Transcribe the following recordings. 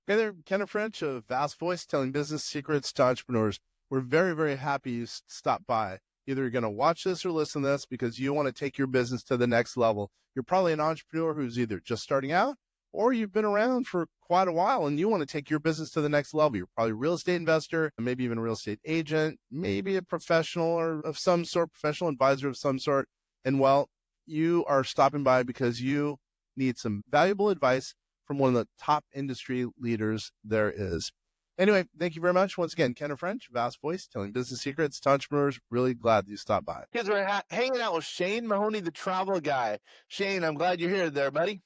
Hey there, Kenneth French of Vast Voice, telling business secrets to entrepreneurs. We're very, very happy you stopped by. Either you're going to watch this or listen to this because you want to take your business to the next level. You're probably an entrepreneur who's either just starting out or you've been around for quite a while and you want to take your business to the next level. You're probably a real estate investor, maybe even a real estate agent, maybe a professional or of some sort, professional advisor of some sort. And well, you are stopping by because you need some valuable advice from one of the top industry leaders there is. Anyway, thank you very much. Once again, Kenneth French, Vast Voice, telling business secrets to entrepreneurs. Really glad you stopped by. Kids are hanging out with Shane Mahoney, the travel guy. Shane, I'm glad you're here there, buddy.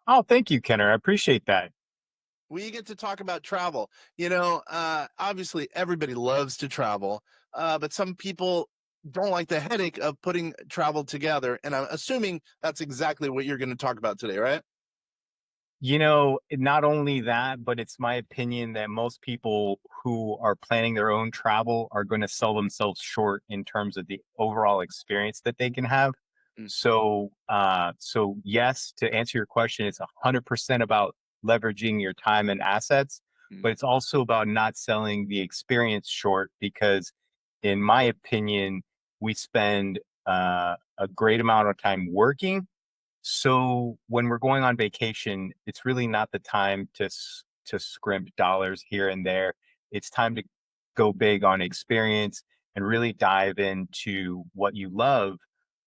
Oh, thank you, Kenner. I appreciate that. We get to talk about travel. Obviously everybody loves to travel, but some people don't like the headache of putting travel together. And I'm assuming that's exactly what you're going to talk about today, right? Not only that, but it's my opinion that most people who are planning their own travel are going to sell themselves short in terms of the overall experience that they can have. Mm, So yes, to answer your question, it's 100% about leveraging your time and assets, mm. but it's also about not selling the experience short because, in my opinion, we spend a great amount of time working. So when we're going on vacation, it's really not the time to scrimp dollars here and there. It's time to go big on experience and really dive into what you love,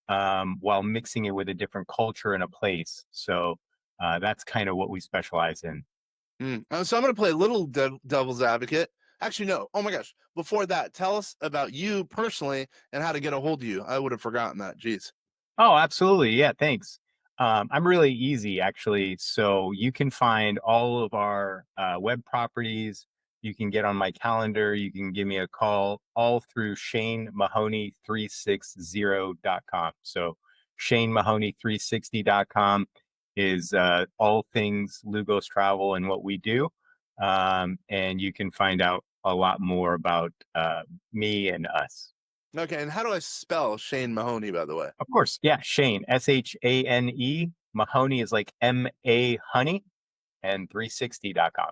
while mixing it with a different culture and a place. So that's kind of what we specialize in. So I'm going to play a little devil's advocate. Actually, no. Oh my gosh. Before that, tell us about you personally and how to get a hold of you. I would have forgotten that. Jeez. Oh, absolutely. Yeah, thanks. I'm really easy, actually. So you can find all of our web properties. You can get on my calendar. You can give me a call all through ShaneMahoney360.com. So ShaneMahoney360.com is all things Lugos travel and what we do. And you can find out a lot more about me and us. Okay. And how do I spell Shane Mahoney, by the way? Of course. Yeah. Shane, Shane. Mahoney is like M-A honey and 360.com.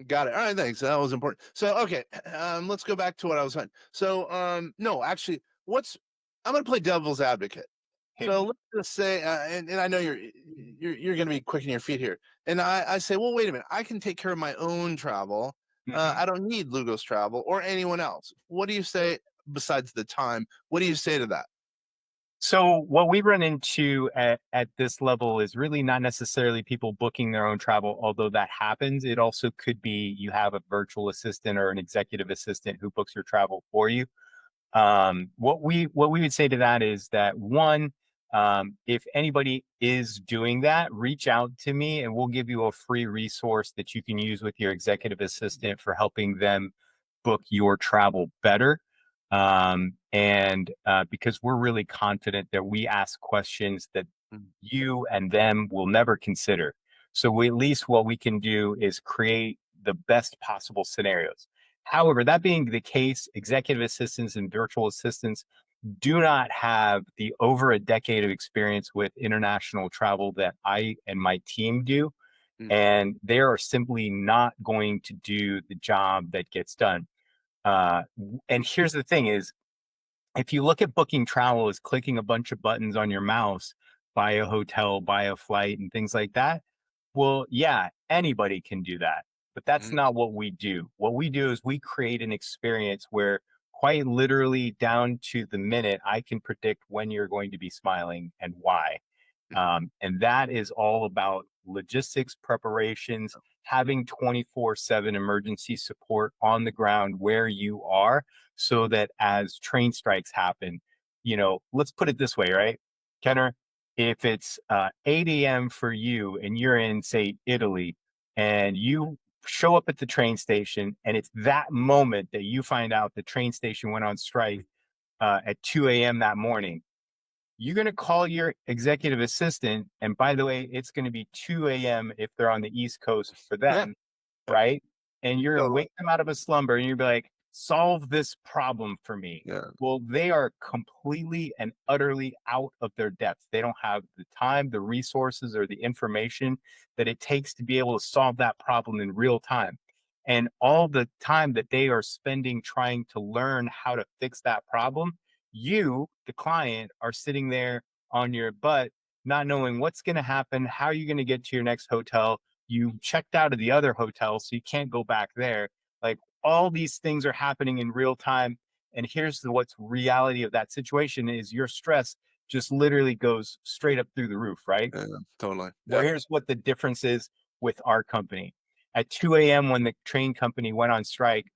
Got it. All right, thanks. That was important. So, okay, let's go back to what I was saying. So, no, actually, I'm going to play devil's advocate. Hit So me. let's just say, and I know you're going to be quick in your feet here. And I say, well, wait a minute, I can take care of my own travel. Mhm. I don't need Lugo's travel or anyone else. What do you say besides the time? What do you say to that? So what we run into at this level is really not necessarily people booking their own travel, although that happens. It also could be you have a virtual assistant or an executive assistant who books your travel for you. What we would say to that is that one, if anybody is doing that, reach out to me and we'll give you a free resource that you can use with your executive assistant for helping them book your travel better. And because we're really confident that we ask questions that Mm, you and them will never consider. So at least what we can do is create the best possible scenarios. However, that being the case, executive assistants and virtual assistants do not have the over a decade of experience with international travel that I and my team do. mm, And they are simply not going to do the job that gets done. And here's the thing is, if you look at booking travel as clicking a bunch of buttons on your mouse, buy a hotel, buy a flight, and things like that, well, yeah, anybody can do that. But that's mm, not what we do. What we do is we create an experience where, quite literally, down to the minute, I can predict when you're going to be smiling and why. mm. And that is all about logistics, preparations, having 24/7 emergency support on the ground where you are, so that as train strikes happen, let's put it this way, right? Kenner, if it's 8 a.m. for you and you're in, say, Italy, and you show up at the train station, and it's that moment that you find out the train station went on strike at 2 a.m. that morning, you're going to call your executive assistant. And by the way, it's going to be 2 a.m. if they're on the East Coast for Yeah, them, right? And you're going to totally. wake them out of a slumber and you'll be like, solve this problem for me. Yeah. Well, they are completely and utterly out of their depth. They don't have the time, the resources, or the information that it takes to be able to solve that problem in real time. And all the time that they are spending trying to learn how to fix that problem, you, the client, are sitting there on your butt, not knowing what's going to happen, how are you going to get to your next hotel. You checked out of the other hotel, so you can't go back there. Like, all these things are happening in real time. And here's what's reality of that situation is your stress just literally goes straight up through the roof, right? Yeah, totally. Well, Yep. here's what the difference is with our company. At 2 a.m., when the train company went on strike,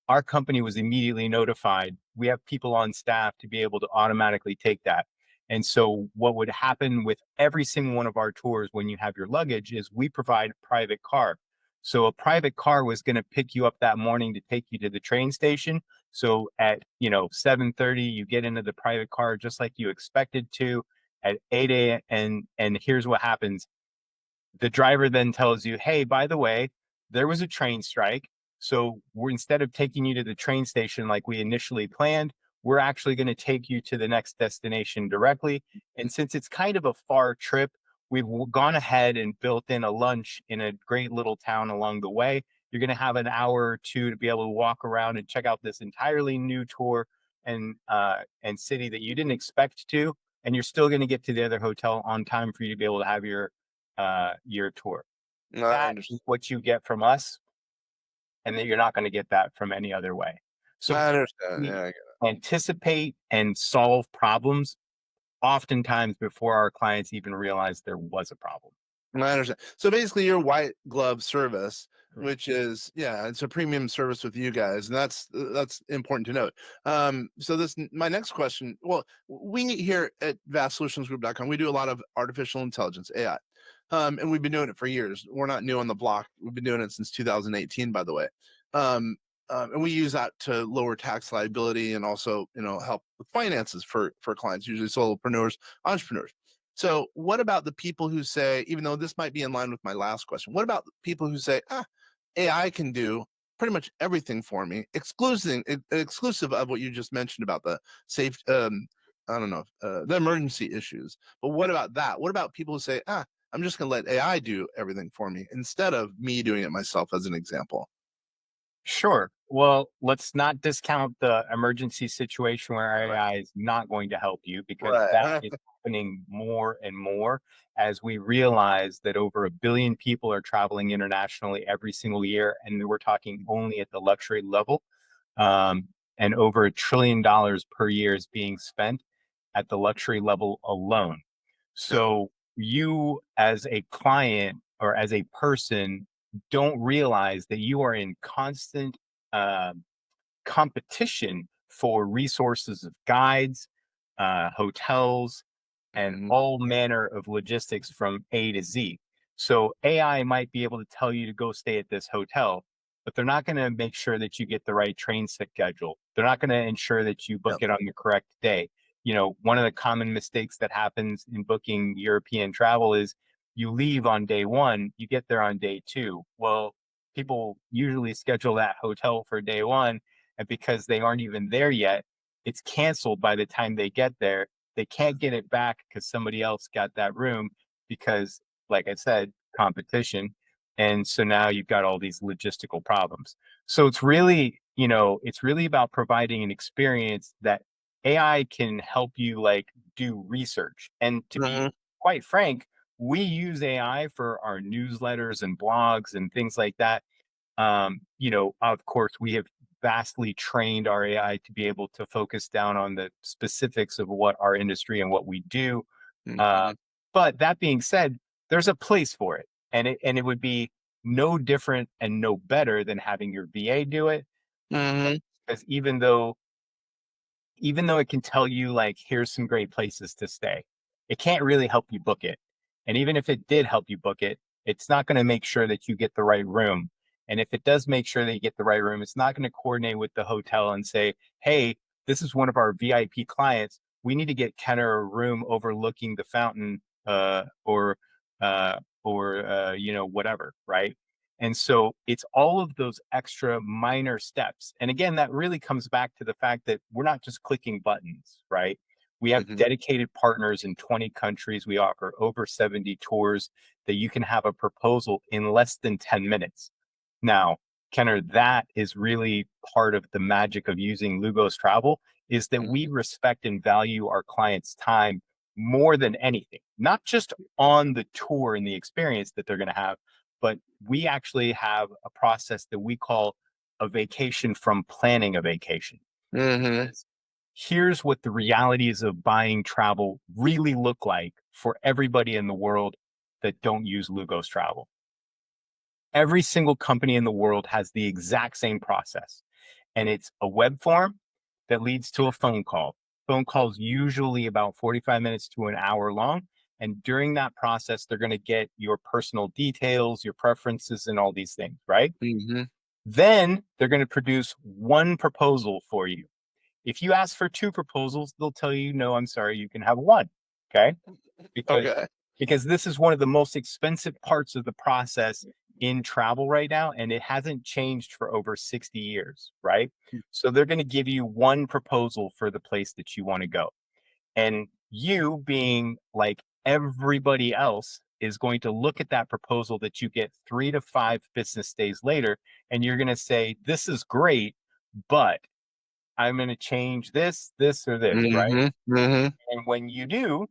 our company was immediately notified. We have people on staff to be able to automatically take that. And so, what would happen with every single one of our tours when you have your luggage is we provide a private car. So, a private car was going to pick you up that morning to take you to the train station. So, at 7:30, you get into the private car just like you expected to. At 8 a.m., and here's what happens: the driver then tells you, hey, by the way, there was a train strike. So we're, instead of taking you to the train station like we initially planned, we're actually going to take you to the next destination directly. And since it's kind of a far trip, we've gone ahead and built in a lunch in a great little town along the way. You're going to have an hour or two to be able to walk around and check out this entirely new tour and city that you didn't expect to. And you're still going to get to the other hotel on time for you to be able to have your tour. No, I That understand. is what you get from us, and that you're not going to get that from any other way. So I understand. we Yeah. anticipate and solve problems oftentimes before our clients even realize there was a problem. I understand. So basically, your white glove service, Correct. which is, yeah, it's a premium service with you guys, and that's important to note. So this my next question. Well, we here at vastsolutionsgroup.com, we do a lot of artificial intelligence (AI), and we've been doing it for years. We're not new on the block. We've been doing it since 2018, by the way. Um, and we use that to lower tax liability and also, help with finances for clients, usually solopreneurs, entrepreneurs. So, what about the people who say, even though this might be in line with my last question, what about the people who say, AI can do pretty much everything for me, exclusive of what you just mentioned about the safe, I don't know, the emergency issues. But what about that? What about people who say, I'm just going to let AI do everything for me instead of me doing it myself, as an example? Sure. Well, let's not discount the emergency situation where Right. AI is not going to help you, because that Right. is happening more and more as we realize that over 1 billion people are traveling internationally every single year. And we're talking only at the luxury level. And over $1 trillion per year is being spent at the luxury level alone. Yeah. So you, as a client or as a person, don't realize that you are in constant uh, competition for resources of guides, hotels, and Mhm. all manner of logistics from A to Z. So AI might be able to tell you to go stay at this hotel, but they're not going to make sure that you get the right train schedule. They're not going to ensure that you book Yep. it on the correct day. One of the common mistakes that happens in booking European travel is you leave on day one, you get there on day two. Well, people usually schedule that hotel for day one, and because they aren't even there yet, it's canceled by the time they get there. They can't get it back because somebody else got that room because, like I said, competition. And so now you've got all these logistical problems. So it's really about providing an experience that AI can help you like do research. And to be Mhm. quite frank, we use AI for our newsletters and blogs and things like that. Of course, we have vastly trained our AI to be able to focus down on the specifics of what our industry and what we do. Uh, Mhm. but that being said, there's a place for it, and it would be no different and no better than having your VA do it. Mhm. Because even though it can tell you like here's some great places to stay, it can't really help you book it. And even if it did help you book it, it's not going to make sure that you get the right room. And if it does make sure that you get the right room, it's not going to coordinate with the hotel and say, hey, this is one of our VIP clients, we need to get Kenner a room overlooking the fountain, or whatever, right? And so it's all of those extra minor steps. And again, that really comes back to the fact that we're not just clicking buttons, right? We have Mhm. dedicated partners in 20 countries. We offer over 70 tours that you can have a proposal in less than 10 minutes. Now, Kenner, that is really part of the magic of using Lugo's Travel, is that we respect and value our clients' time more than anything, not just on the tour and the experience that they're going to have, but we actually have a process that we call a vacation from planning a vacation. Mhm. Because here's what the realities of buying travel really look like for everybody in the world that don't use Lugo's Travel. Every single company in the world has the exact same process, and it's a web form that leads to a phone call. Phone calls usually about 45 minutes to an hour long. And during that process, they're going to get your personal details, your preferences, and all these things, right? Mhm. Then they're going to produce one proposal for you. If you ask for two proposals, they'll tell you, no, I'm sorry, you can have one. Okay. Because Okay. this is one of the most expensive parts of the process in travel right now, and it hasn't changed for over 60 years, right? So they're going to give you one proposal for the place that you want to go. And you, being like everybody else, is going to look at that proposal that you get 3 to 5 business days later, and you're going to say, this is great, but I'm going to change this, or this, right? Mhm. Mhm. And when you do,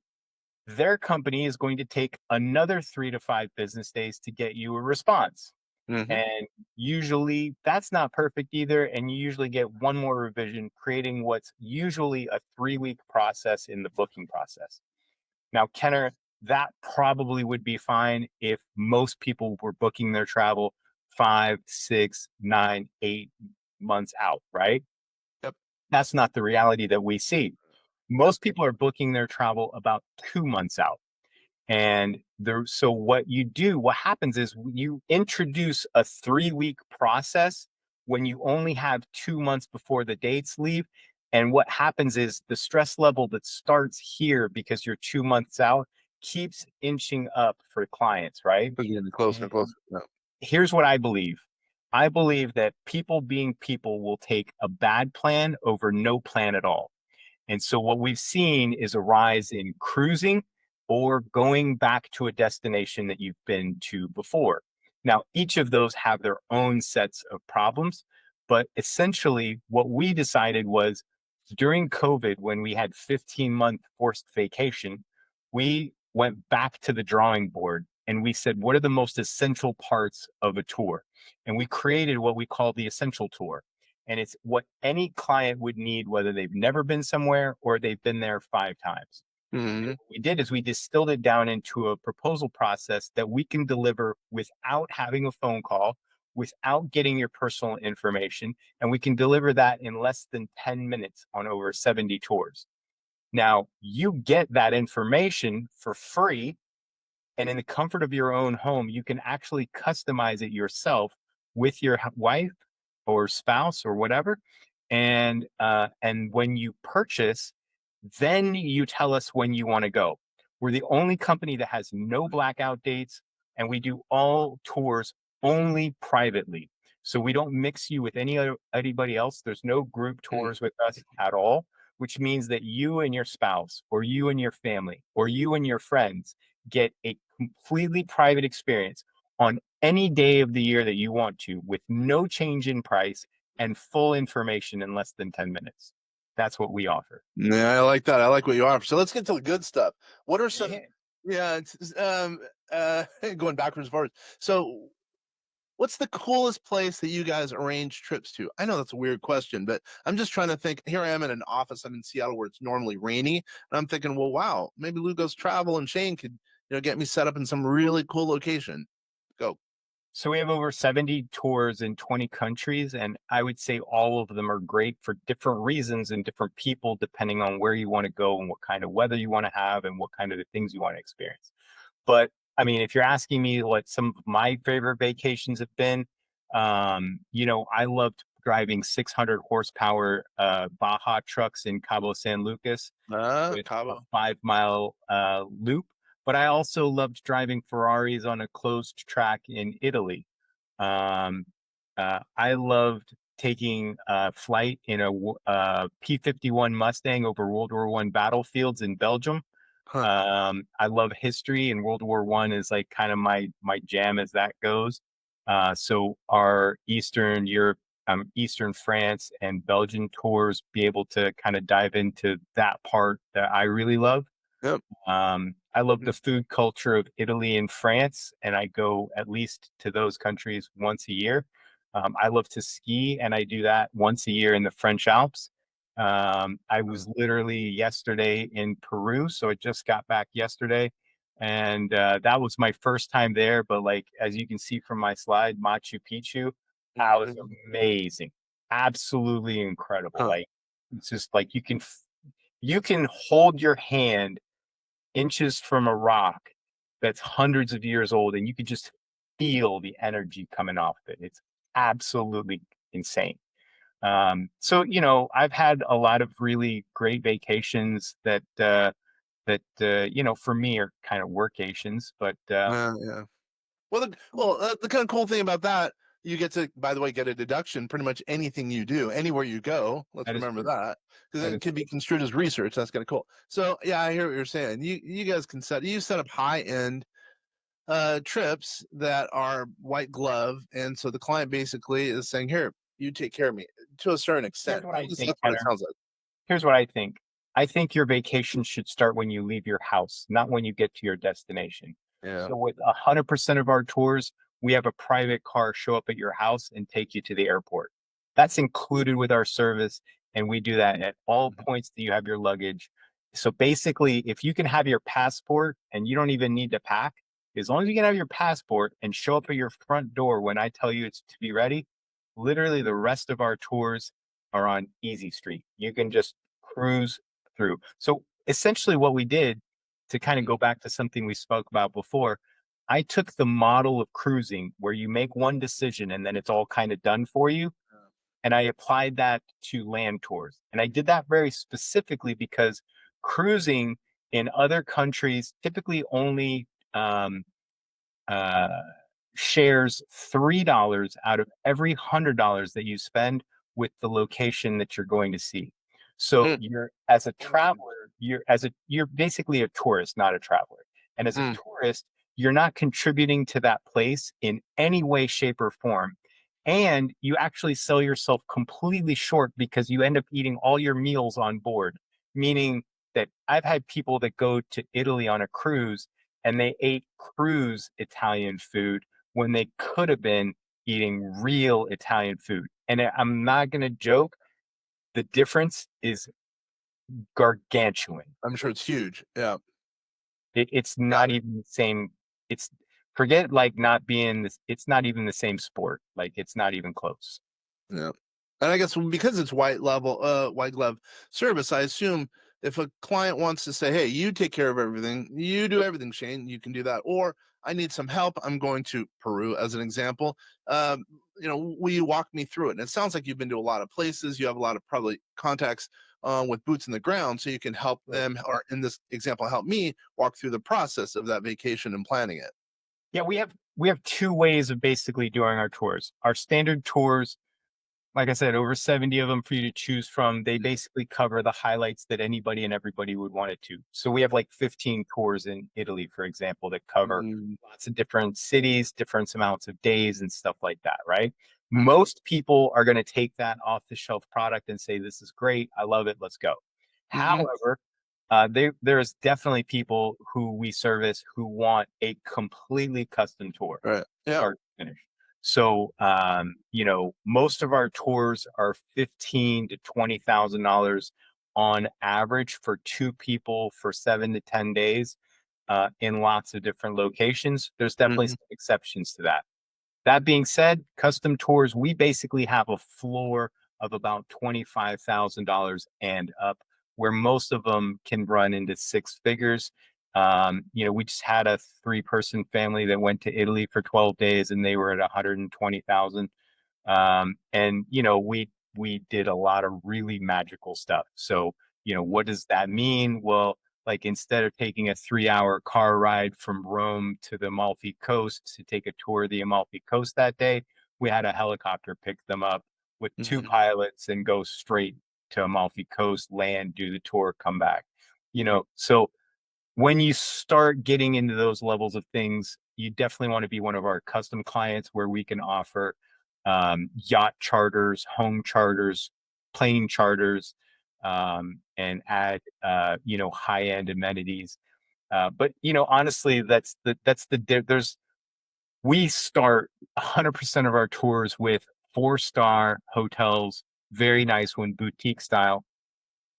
their company is going to take another 3 to 5 business days to get you a response. Mhm. And usually that's not perfect either. And you usually get one more revision, creating what's usually a 3-week process in the booking process. Now, Kenner, that probably would be fine if most people were booking their travel 5, 6, 9, 8 months out, right? Yep. That's not the reality that we see. Yep. Most people are booking their travel about 2 months out. And so what happens is you introduce a 3-week process when you only have 2 months before the dates leave. And what happens is the stress level that starts here because you're 2 months out keeps inching up for clients, right? We're getting closer and And closer. Yeah. here's what I believe. I believe that people being people will take a bad plan over no plan at all. And so what we've seen is a rise in cruising or going back to a destination that you've been to before. Now, each of those have their own sets of problems, but essentially what we decided was during COVID, when we had 15-month forced vacation, we went back to the drawing board and we said, what are the most essential parts of a tour? And we created what we call the essential tour. And it's what any client would need, whether they've never been somewhere or they've been there 5 times. And Mhm. what we did is we distilled it down into a proposal process that we can deliver without having a phone call, without getting your personal information, and we can deliver that in less than 10 minutes on over 70 tours. Now, you get that information for free, and in the comfort of your own home, you can actually customize it yourself with your wife or spouse or whatever. And when you purchase, then you tell us when you want to go. We're the only company that has no blackout dates, and we do all tours only privately. So we don't mix you with anybody else. There's no group tours with us at all, which means that you and your spouse, or you and your family, or you and your friends get a completely private experience on any day of the year that you want to, with no change in price and full information in less than 10 minutes. That's what we offer. Yeah, I like that. I like what you offer. So let's get to the good stuff. What are some, Yeah. yeah, going backwards and forwards. So what's the coolest place that you guys arrange trips to? I know that's a weird question, but I'm just trying to think. Here I am in an office. I'm in Seattle where it's normally rainy, and I'm thinking, well, wow, maybe Lugo's Travel and Shane could, get me set up in some really cool location. Go. So we have over 70 tours in 20 countries, and I would say all of them are great for different reasons and different people, depending on where you want to go and what kind of weather you want to have and what kind of the things you want to experience. But I mean, if you're asking me what some of my favorite vacations have been, I loved driving 600 horsepower Baja trucks in Cabo San Lucas with a Cabo. 5 mile loop. But I also loved driving Ferraris on a closed track in Italy. I loved taking a flight in a P-51 Mustang over World War I battlefiels in Belgium. Huh. I love history, and World War I is like kind of my jam as that goes. So our Eastern Europe, Eastern France and Belgian tours be able to kind of dive into that part that I really love. Yep. I love the food culture of Italy and France, and I go at least to those countries once a year. I love to ski, and I do that once a year in the French Alps. I was literally yesterday in Peru, so I just got back yesterday, and that was my first time there. But like as you can see from my slide, Machu Picchu, that was Mhm. amazing, absolutely incredible. Huh. Like it's just like you can hold your hand inches from a rock that's hundreds of years old, and you could just feel the energy coming off it. It's absolutely insane. So I've had a lot of really great vacations that for me are kind of workations, but Yeah. The kind of cool thing about that, you get to, by the way, get a deduction pretty much anything you do, anywhere you go. Let's that is remember true. that, because That it is can be construed as research. That's kind of cool. So yeah, I hear what you're saying. You guys can set up high end trips that are white glove, and so the client basically is saying, "Here, you take care of me," to a certain here's extent. what At I least think, that's what it Henner. sounds like. Here's what I think. I think your vacation should start when you leave your house, not when you get to your destination. Yeah. So with 100% of our tours, we have a private car show up at your house and take you to the airport. That's included with our service, and we do that at all points that you have your luggage. So basically, if you can have your passport and you don't even need to pack, as long as you can have your passport and show up at your front door when I tell you it's to be ready, literally the rest of our tours are on easy street. You can just cruise through. So essentially what we did, to kind of go back to something we spoke about before, I took the model of cruising where you make one decision and then it's all kind of done for you. And I applied that to land tours. And I did that very specifically because cruising in other countries typically only uh, shares $3 out of every $100 that you spend with the location that you're going to see. So Mm, you're as a traveler, you're basically a tourist, not a traveler. And as a mm, tourist, you're not contributing to that place in any way, shape, or form. And you actually sell yourself completely short because you end up eating all your meals on board. Meaning that I've had people that go to Italy on a cruise and they ate cruise Italian food when they could have been eating real Italian food. And I'm not going to joke, the difference is gargantuan. I'm sure it's huge. Yeah. It's Got not it. even the same. It's forget like not being this, it's not even the same sport. Like it's not even close. Yeah. And I guess because it's white glove service, I assume if a client wants to say, "Hey, you take care of everything, you do everything, Shane," you can do that. Or I need some help. I'm going to Peru as an example. Um, will you walk me through it? And it sounds like you've been to a lot of places. You have a lot of probably contacts with boots in the ground, so you can help Right. them, or in this example, help me walk through the process of that vacation and planning it. Yeah, we have two ways of basically doing our tours. Our standard tours, like I said, over 70 of them for you to choose from. They basically cover the highlights that anybody and everybody would want it to. So we have like 15 tours in Italy, for example, that cover Mm, lots of different cities, different amounts of days and stuff like that, right? Most people are going to take that off the shelf product and say, this is great. I love it. Let's go. mhm. However, there's definitely people who we service who want a completely custom tour, Right. Yeah. start to finish. So, most of our tours are 15 to $20,000 on average for two people for 7 to 10 days, in lots of different locations. There's definitely Mhm. some exceptions to that. That being said, custom tours, we basically have a floor of about $25,000 and up, where most of them can run into six figures. We just had a three-person family that went to Italy for 12 days and they were at 120,000. And we did a lot of really magical stuff. So, what does that mean? Well, Like instead of taking a 3-hour car ride from Rome to the Amalfi Coast to take a tour of the Amalfi Coast that day, we had a helicopter pick them up with 2 Mhm. pilots and go straight to Amalfi Coast, land, do the tour, come back. So when you start getting into those levels of things, you definitely want to be one of our custom clients where we can offer yacht charters, home charters, plane charters, and add high end amenities. But honestly, there's we start 100% of our tours with 4-star hotels, very nice one, boutique style.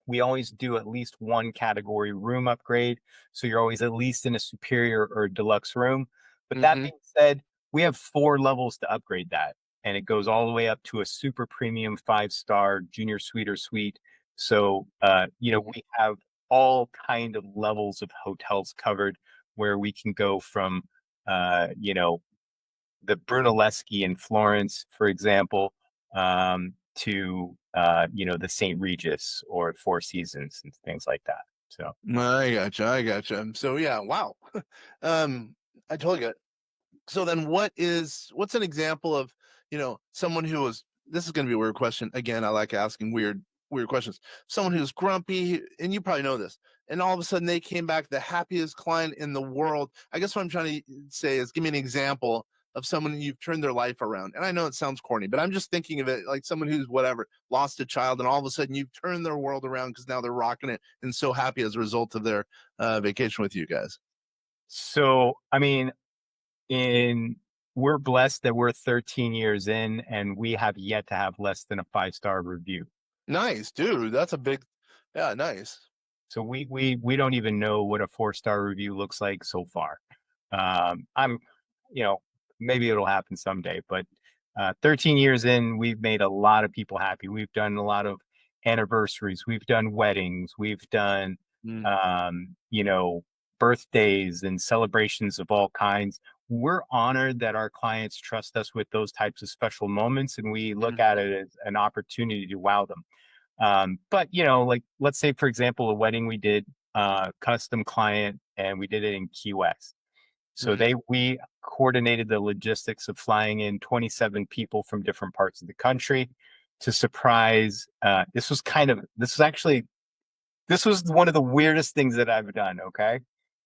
We always do at least one category room upgrade. So you're always at least in a superior or deluxe room. But that Mhm. being said, we have 4 levels to upgrade that. And it goes all the way up to a super premium 5-star junior suite or suite. So, Mhm. we have all kind of levels of hotels covered where we can go from, uh, you know, the Brunelleschi in Florence, for example, to the St. Regis or Four Seasons and things like that. So I gotcha. I gotcha. So yeah, wow. um, I totally get it. So then what's an example of, someone who was, this is going to be a weird question. Again, I like asking weird questions. Someone who's grumpy, and you probably know this, and all of a sudden they came back the happiest client in the world. I guess what I'm trying to say is give me an example of someone you've turned their life around. And I know it sounds corny, but I'm just thinking of it like someone who's whatever, lost a child, and all of a sudden you've turned their world around because now they're rocking it and so happy as a result of their vacation with you guys. I mean, in we're blessed that we're 13 years in and we have yet to have less than a 5-star review. Nice, dude. That's a big, yeah, nice. So we don't even know what a 4-star review looks like so far. I'm, you know, maybe it'll happen someday, but 13 years in, we've made a lot of people happy. We've done a lot of anniversaries, we've done weddings, we've done, Mm, um, you know, birthdays and celebrations of all kinds. We're honored that our clients trust us with those types of special moments, and we look mm, at it as an opportunity to wow them. But like let's say for example, a wedding we did custom client and we did it in Key West. So mhm. we coordinated the logistics of flying in 27 people from different parts of the country to surprise. This was one of the weirdest things that I've done. Okay.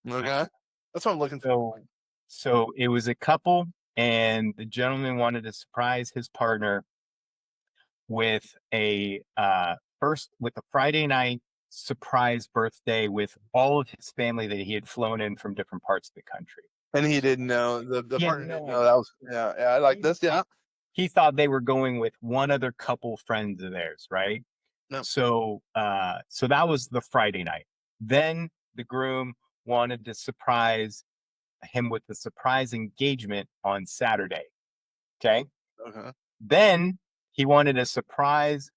Okay. That's what I'm looking for. So so it was a couple and the gentleman wanted to surprise his partner with a Friday night surprise birthday with all of his family that he had flown in from different parts of the country. And he didn't know, the He had partner didn't no know idea. that was, yeah, yeah, I like He, this. Yeah. he thought they were going with one other couple friends of theirs, right? No. So that was the Friday night. Then the groom wanted to surprise him with the surprise engagement on Saturday. Okay. Okay. Then he wanted a surprise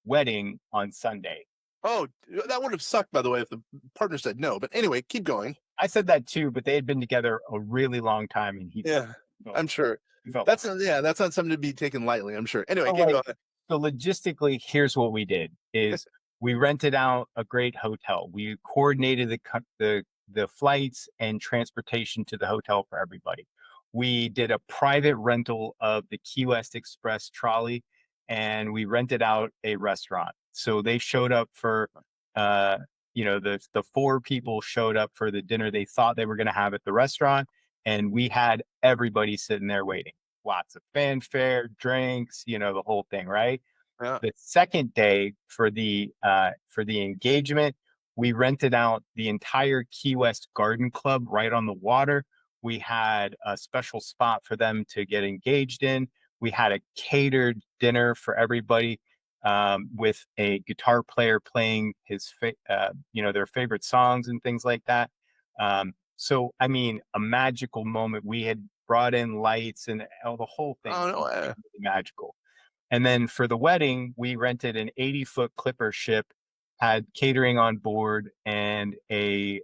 wedding on Sunday. Oh, that would have sucked, by the way, if the partner said no. But anyway, keep going. I said that too, but they had been together a really long time, and Yeah, felt I'm sure. he felt That's bad. yeah, that's not something to be taken lightly, I'm sure. Anyway, So keep like, going. so logistically, here's what we did: is we rented out a great hotel. We coordinated the flights and transportation to the hotel for everybody. We did a private rental of the Key West Express trolley, and we rented out a restaurant. So they showed up for uh the 4 people showed up for the dinner they thought they were going to have at the restaurant, and we had everybody sitting there waiting, lots of fanfare, drinks, the whole thing, right? Yeah. The second day for the engagement, we rented out the entire Key West Garden Club right on the water. We had a special spot for them to get engaged in. We had a catered dinner for everybody, with a guitar player playing their favorite songs and things like that. So I mean, a magical moment. We had brought in lights and the whole thing Oh was no. really, really magical. And then for the wedding, we rented an 80-foot clipper ship, had catering on board, and a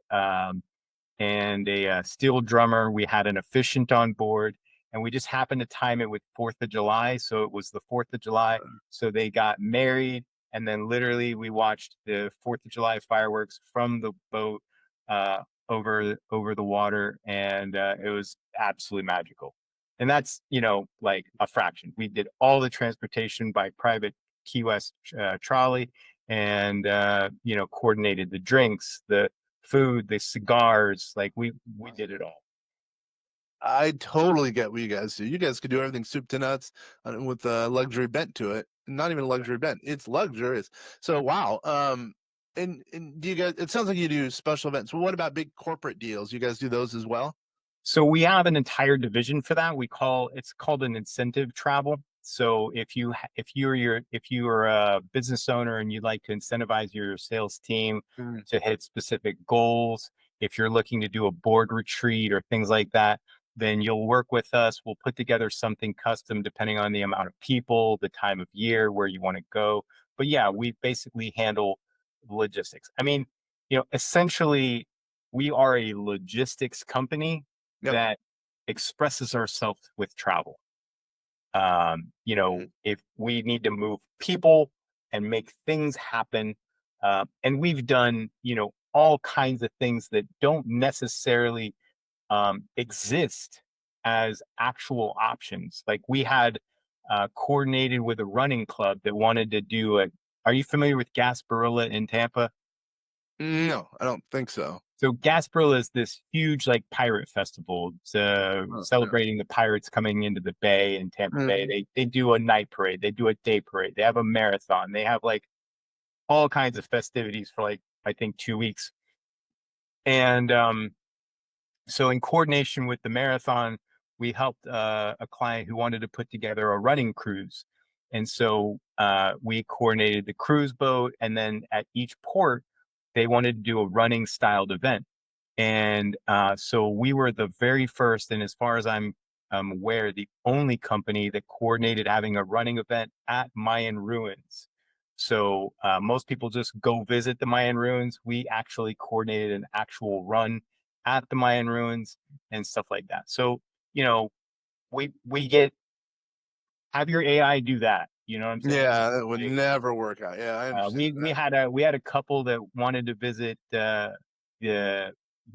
steel drummer. We had an officiant on board, and we just happened to time it with 4th of July. So it was the 4th of July. So they got married, and then literally we watched the 4th of July fireworks from the boat over the water, and it was absolutely magical. And that's, like a fraction. We did all the transportation by private Key West trolley, and coordinated the drinks, the food, the cigars. Like we did it all. I totally get what you guys do. You guys could do everything soup to nuts with a luxury bent to it. Not even a luxury bent. It's luxurious. So wow. And do you guys? It sounds like you do special events. Well, what about big corporate deals? You guys do those as well? So we have an entire division for that. It's called an incentive travel. So if you're a business owner and you'd like to incentivize your sales team Mm. to hit specific goals, if you're looking to do a board retreat or things like that, then you'll work with us. We'll put together something custom depending on the amount of people, the time of year, where you want to go. But yeah, we basically handle logistics. I mean, essentially we are a logistics company Yep. that expresses ourselves with travel. Mhm. If we need to move people and make things happen, and we've done, all kinds of things that don't necessarily exist as actual options. Like we had coordinated with a running club that wanted to do a. Are you familiar with Gasparilla in Tampa? No, I don't think so. So Gasparilla is this huge like pirate festival. It's Oh, yeah. celebrating the pirates coming into the bay in Tampa Bay. Mhm. They do a night parade, they do a day parade, they have a marathon, they have like all kinds of festivities for like I think 2 weeks. And so in coordination with the marathon, we helped a client who wanted to put together a running cruise. And so we coordinated the cruise boat, and then at each port, they wanted to do a running styled event. And so we were the very first, and as far as I'm aware, the only company that coordinated having a running event at Mayan ruins. So most people just go visit the Mayan ruins. We actually coordinated an actual run at the Mayan ruins and stuff like that. So, we get have your AI do that. You know what I'm saying? Yeah, that would Like, never work out. Yeah, I understand that. we had a couple that wanted to visit the the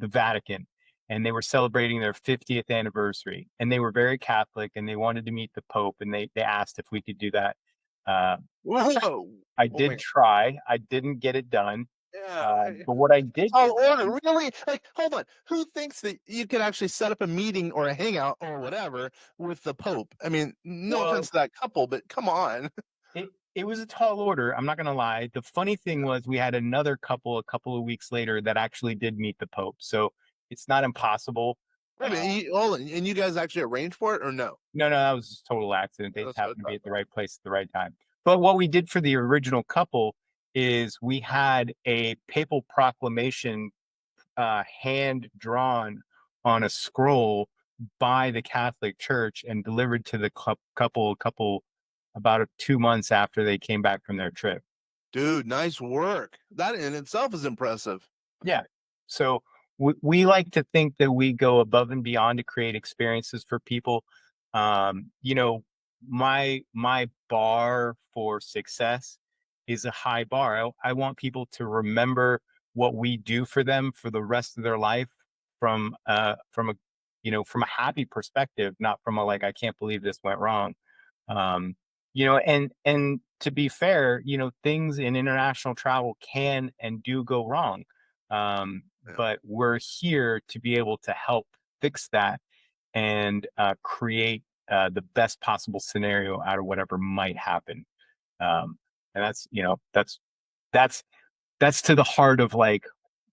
Vatican, and they were celebrating their 50th anniversary, and they were very Catholic, and they wanted to meet the Pope, and they asked if we could do that. Uh, Whoa. I Oh my did God. try. I didn't get it done. Yeah. But what I did Oh, get order, done, really? Like, hold on. Who thinks that you could actually set up a meeting or a hangout or whatever with the Pope? I mean, no offense well, to that couple, but come on. it was a tall order. I'm not gonna lie. The funny thing was we had another couple a couple of weeks later that actually did meet the Pope. So it's not impossible. Wait a Uh, minute. Hold on. And you guys actually arranged for it or no? no, that was just a total accident. They just That's what I happened to be thought. at the right place at the right time. But what we did for the original couple is we had a papal proclamation hand drawn on a scroll by the Catholic Church and delivered to the couple about 2 months after they came back from their trip. Dude, nice work. That in itself is impressive. Yeah. So we like to think that we go above and beyond to create experiences for people. Um, you know, my bar for success is a high bar. I want people to remember what we do for them for the rest of their life from a from a happy perspective, not from a like I can't believe this went wrong. Um, and to be fair, things in international travel can and do go wrong. Yeah. But we're here to be able to help fix that and create the best possible scenario out of whatever might happen. And that's that's to the heart of like,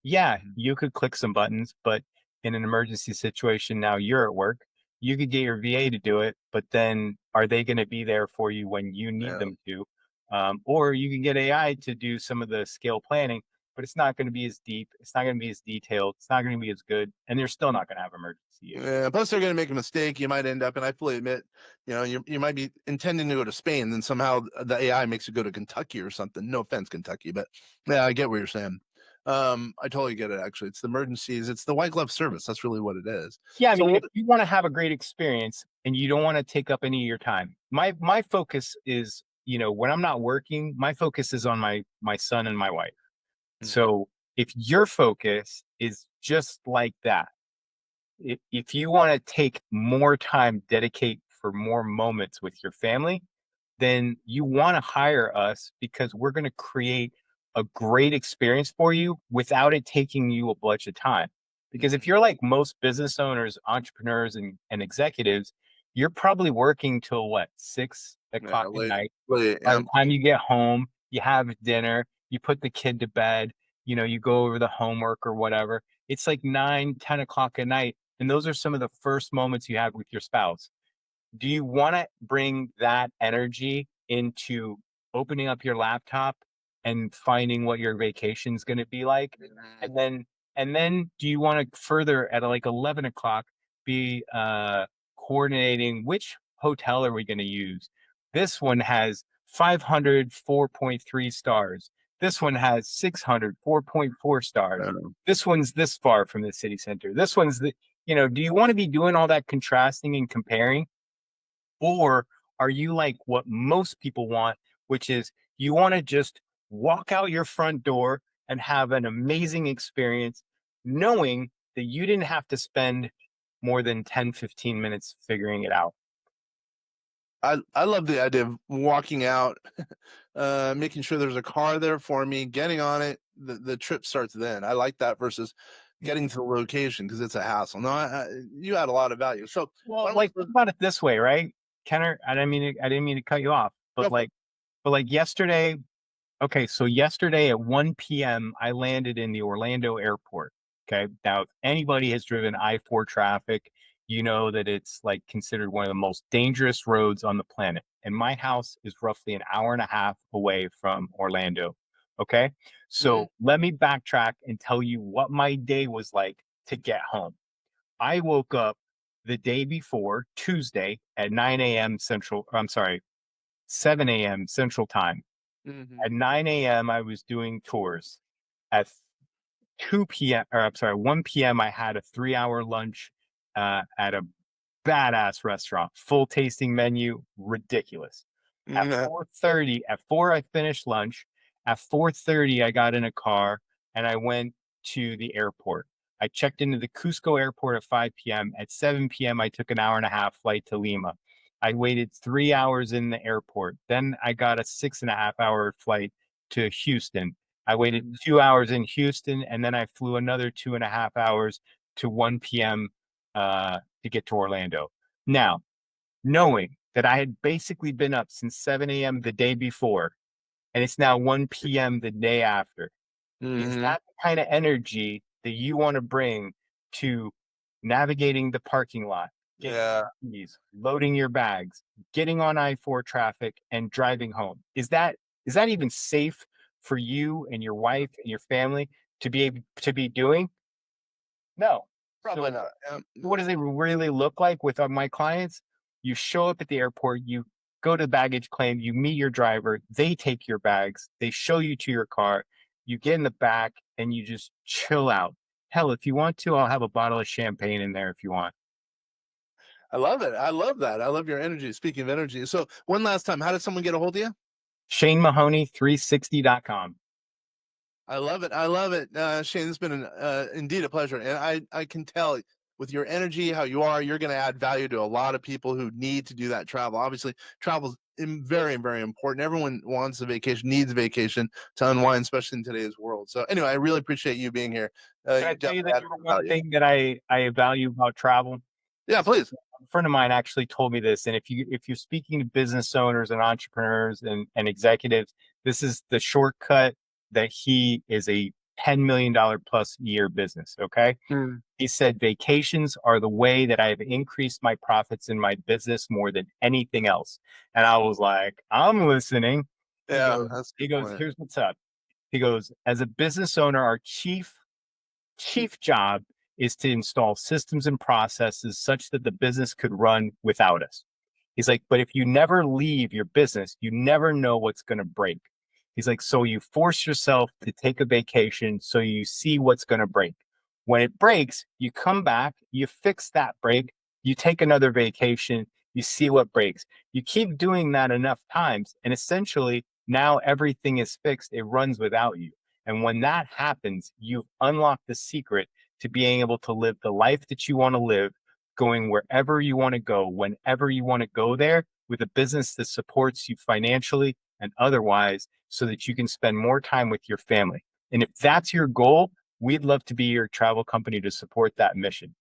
yeah, Mhm. you could click some buttons, but in an emergency situation, now you're at work. You could get your VA to do it, but then are they going to be there for you when you need Yeah. them to? Or you can get AI to do some of the scale planning, but it's not going to be as deep. It's not going to be as detailed. It's not going to be as good, and they're still not going to have emergency use. Yeah, plus they're going to make a mistake. You might end up, and I fully admit, you might be intending to go to Spain, then somehow the AI makes you go to Kentucky or something. No offense, Kentucky, but yeah, I get what you're saying. I totally get it. Actually, it's the emergencies. It's the white glove service. That's really what it is. Yeah, I So, mean, if you want to have a great experience and you don't want to take up any of your time, my focus is, when I'm not working, my focus is on my son and my wife. Mhm. So if your focus is just like that, if you want to take more time, dedicate for more moments with your family, then you want to hire us because we're going to create a great experience for you without it taking you a bunch of time. Because if you're like most business owners, entrepreneurs, and executives, you're probably working till what, 6 o'clock at night. By the time you get home, you have dinner, you put the kid to bed, you go over the homework or whatever. It's like 9, 10 o'clock at night. And those are some of the first moments you have with your spouse. Do you want to bring that energy into opening up your laptop and finding what your vacation is going to be like? And then do you want to further at like 11 o'clock be coordinating which hotel are we going to use? This one has 500 4.3 stars. This one has 600 4.4 stars. This one's this far from the city center. This one's do you want to be doing all that contrasting and comparing? Or are you like what most people want, which is you want to just walk out your front door and have an amazing experience, knowing that you didn't have to spend more than 10, 15 minutes figuring it out? I love the idea of walking out, making sure there's a car there for me, getting on it. The trip starts then. I like that versus getting to the location because it's a hassle. No, you add a lot of value. So, Well, like think about it this way, right? Kenner, I didn't mean to cut you off, but like yesterday, okay, so yesterday at 1 p.m., I landed in the Orlando airport. Okay. Now, if anybody has driven I-4 traffic, you know that it's like considered one of the most dangerous roads on the planet. And my house is roughly an hour and a half away from Orlando. Okay. So let me backtrack and tell you what my day was like to get home. I woke up the day before, Tuesday, at 9 a.m. Central, I'm sorry, 7 a.m. Central Time. At 9 a.m., I was doing tours. At 2 p.m., or I'm sorry, 1 p.m., I had a 3-hour lunch at a badass restaurant, full tasting menu, ridiculous. At 4:30, at 4, I finished lunch. At 4:30, I got in a car and I went to the airport. I checked into the Cusco airport at 5 p.m. At 7 p.m., I took an hour and a half flight to Lima. I waited 3 hours in the airport. Then I got a 6.5 hour flight to Houston. I waited 2 hours in Houston, and then I flew another 2.5 hours to 1 p.m. To get to Orlando. Now, knowing that I had basically been up since 7 a.m. the day before, and it's now 1 p.m. the day after, is that the kind of energy that you want to bring to navigating the parking lot, getting keys, loading your bags, getting on I-4 traffic, and driving home? Is that even safe for you and your wife and your family to be able to be doing? No. Probably So not. what does it really look like with my clients? You show up at the airport, you go to baggage claim, you meet your driver, they take your bags, they show you to your car, you get in the back, and you just chill out. Hell, if you want to, I'll have a bottle of champagne in there if you want. I love it. I love that. I love your energy. Speaking of energy. So one last time, how did someone get a hold of you? Shane Mahoney, 360.com. I love it. I love it. Shane, it's been indeed a pleasure. And I can tell with your energy, how you're going to add value to a lot of people who need to do that travel. Obviously, travel is very, very important. Everyone wants a vacation, needs a vacation to unwind, especially in today's world. So anyway, I really appreciate you being here. Can I tell you the number one thing that I value about travel? Yeah, please. A friend of mine actually told me this, and if you're speaking to business owners and entrepreneurs and executives, this is the shortcut that he is a $10 million plus year business. Okay. He said, vacations are the way that I have increased my profits in my business more than anything else. And I was like, I'm listening. Yeah, He goes, here's what's up. He goes, as a business owner, our chief job is to install systems and processes such that the business could run without us. He's like, but if you never leave your business, you never know what's going to break. He's like, so you force yourself to take a vacation so you see what's going to break. When it breaks, you come back, you fix that break, you take another vacation, you see what breaks. You keep doing that enough times, and essentially now everything is fixed. It runs without you. And when that happens, you've unlocked the secret to being able to live the life that you want to live, going wherever you want to go, whenever you want to go there, with a business that supports you financially and otherwise, so that you can spend more time with your family. And if that's your goal, we'd love to be your travel company to support that mission.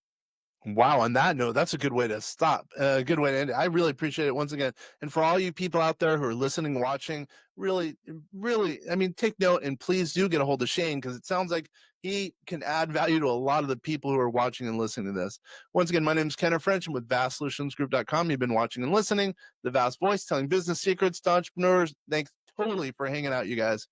Wow, on that note, that's a good way to stop. A good way to end it. I really appreciate it once again. And for all you people out there who are listening, watching, really, really, I mean, take note and please do get a hold of Shane, because it sounds like he can add value to a lot of the people who are watching and listening to this. Once again, my name is Kenner French. I'm with VastSolutionsGroup.com. You've been watching and listening. The Vast Voice, telling business secrets to entrepreneurs. Thanks totally for hanging out, you guys.